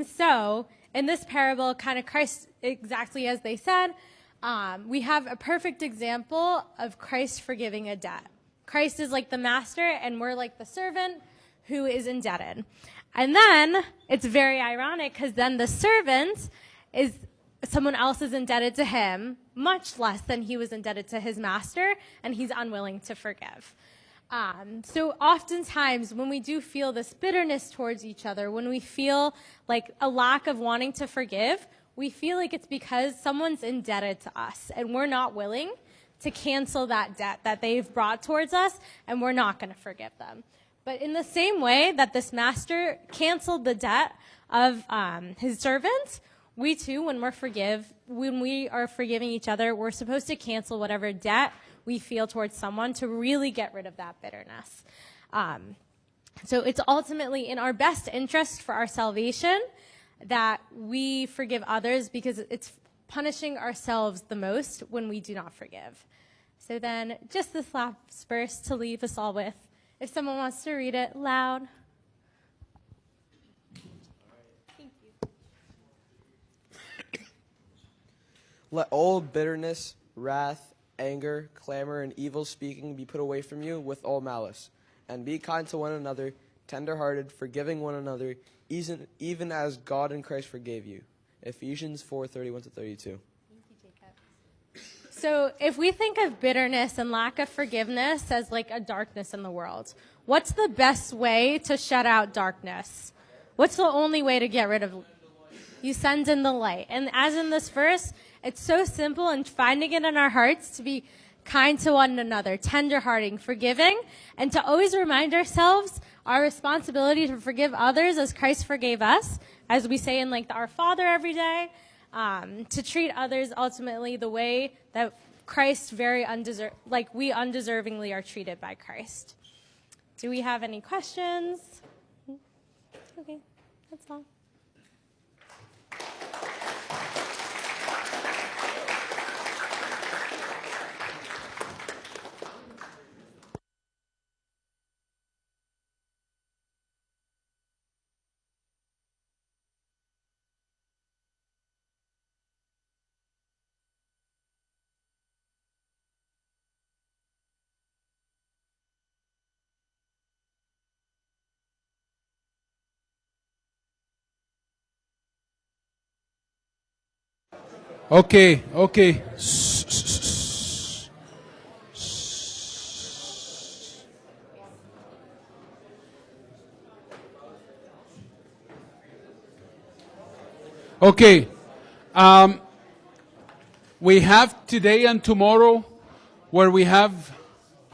So in this parable, kind of Christ, exactly as they said, we have a perfect example of Christ forgiving a debt. Christ is like the master, and we're like the servant who is indebted. And then it's very ironic because then the servant is someone else is indebted to him much less than he was indebted to his master, and he's unwilling to forgive. So oftentimes when we do feel this bitterness towards each other, when we feel like a lack of wanting to forgive, we feel like it's because someone's indebted to us and we're not willing to cancel that debt that they've brought towards us, and we're not going to forgive them. But in the same way that this master canceled the debt of his servant, we too, when we are forgiving each other, we're supposed to cancel whatever debt we feel towards someone to really get rid of that bitterness. So it's ultimately in our best interest for our salvation that we forgive others, because it's punishing ourselves the most when we do not forgive. So then just this last verse to leave us all with, if someone wants to read it loud. Thank you. Let all bitterness, wrath, anger, clamor, and evil speaking be put away from you with all malice. And be kind to one another, tender-hearted, forgiving one another, even as God in Christ forgave you. Ephesians 4:31-32. Thank you, Jacob. So if we think of bitterness and lack of forgiveness as like a darkness in the world, what's the best way to shut out darkness? What's the only way to get rid of? You send in the light. And as in this verse, it's so simple, and finding it in our hearts to be kind to one another, tender-hearted, forgiving, and to always remind ourselves our responsibility to forgive others as Christ forgave us, as we say in like Our Father every day, to treat others ultimately the way that Christ we undeservingly are treated by Christ. Do we have any questions? Okay, that's all. Okay. Okay. We have today and tomorrow where we have,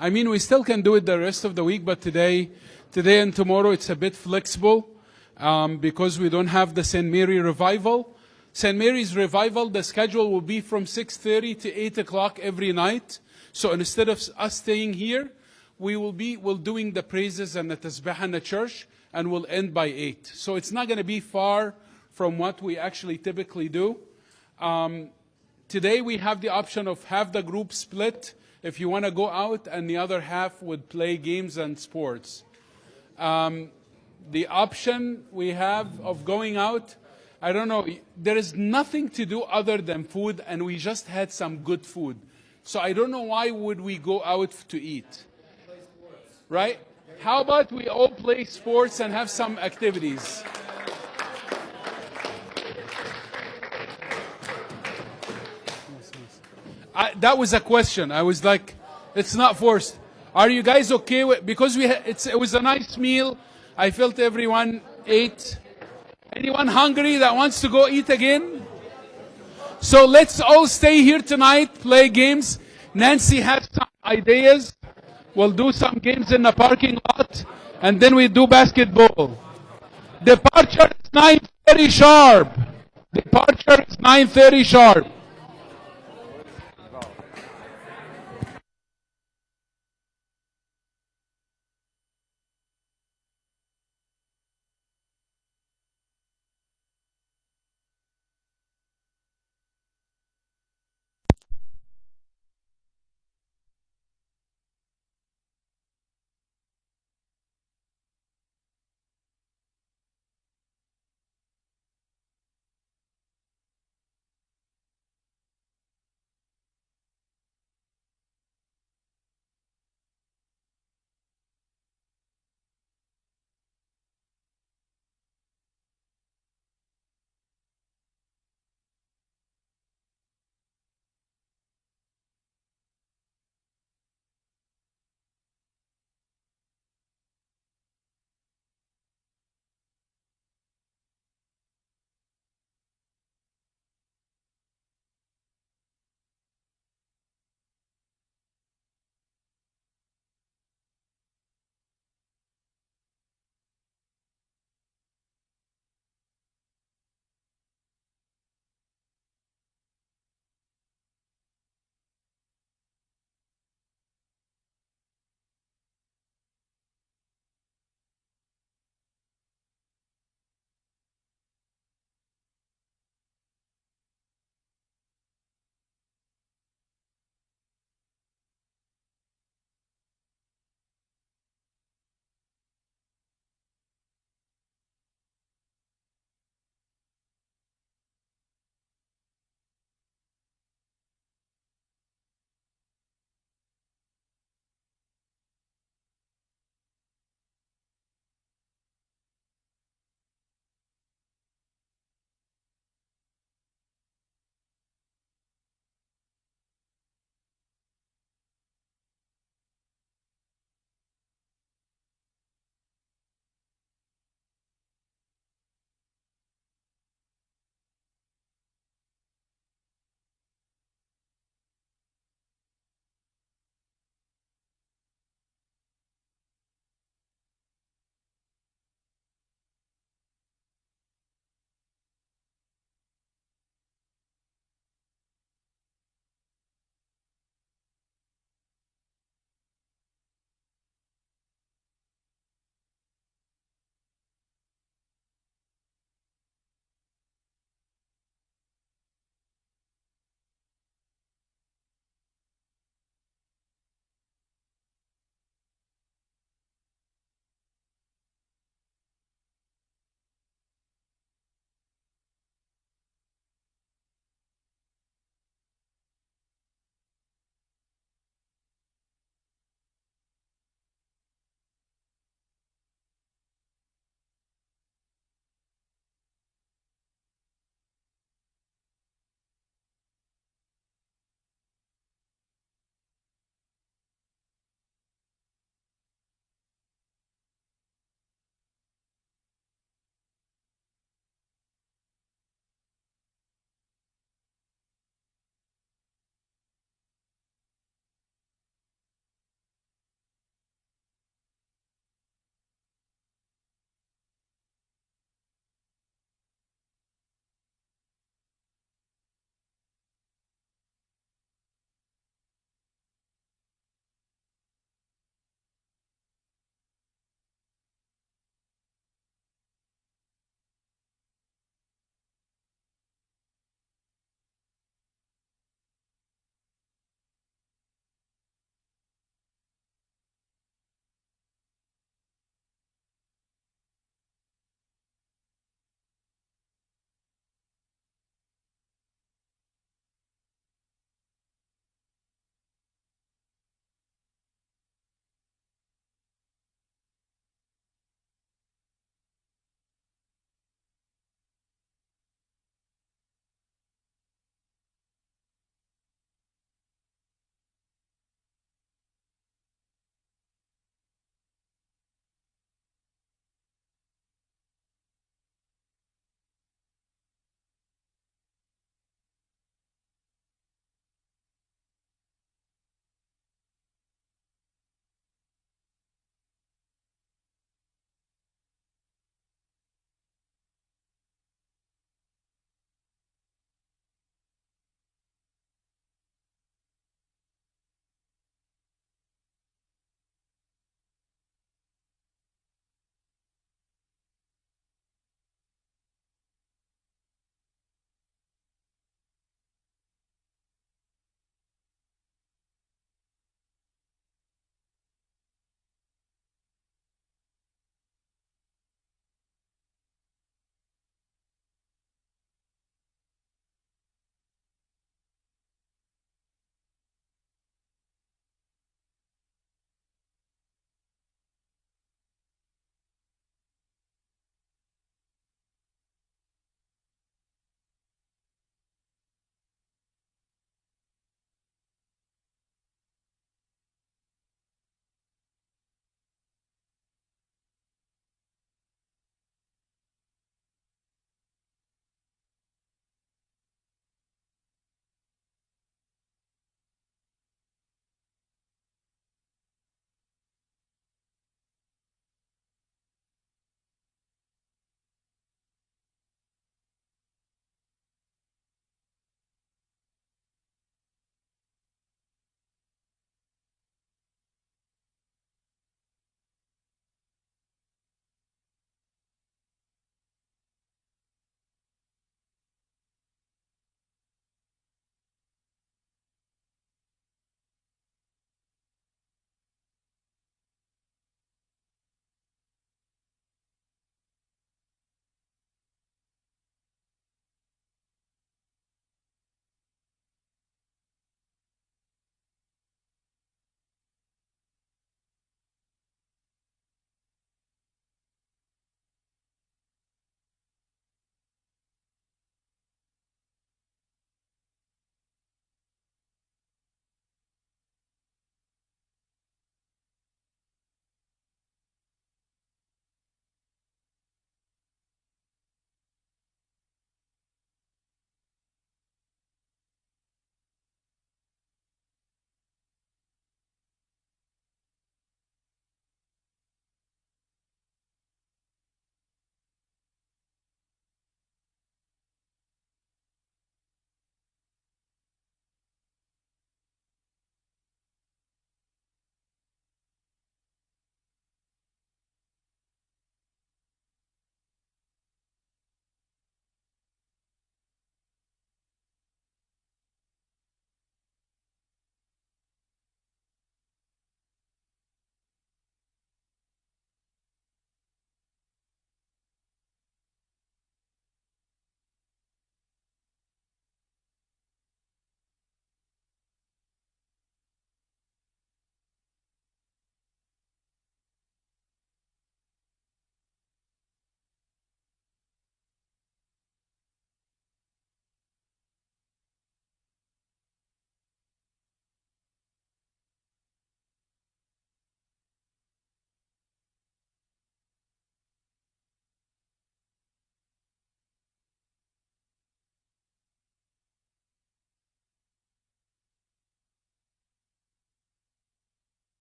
we still can do it the rest of the week, but today and tomorrow it's a bit flexible because we don't have the St. Mary revival. St. Mary's revival, the schedule will be from 6:30 to 8 o'clock every night. So instead of us staying here, we'll doing the praises and the tasbih in the church, and we'll end by 8. So it's not going to be far from what we actually typically do. Today we have the option of half the group split if you want to go out, and the other half would play games and sports. The option we have of going out, I don't know, there is nothing to do other than food, and we just had some good food. So I don't know why would we go out to eat. Right? How about we all play sports and have some activities? That was a question. I was like, it's not forced. Are you guys okay with, because it was a nice meal. I felt everyone ate. Anyone hungry that wants to go eat again? So let's all stay here tonight, play games. Nancy has some ideas. We'll do some games in the parking lot, and then we do basketball. Departure is 9:30 sharp. Departure is 9:30 sharp.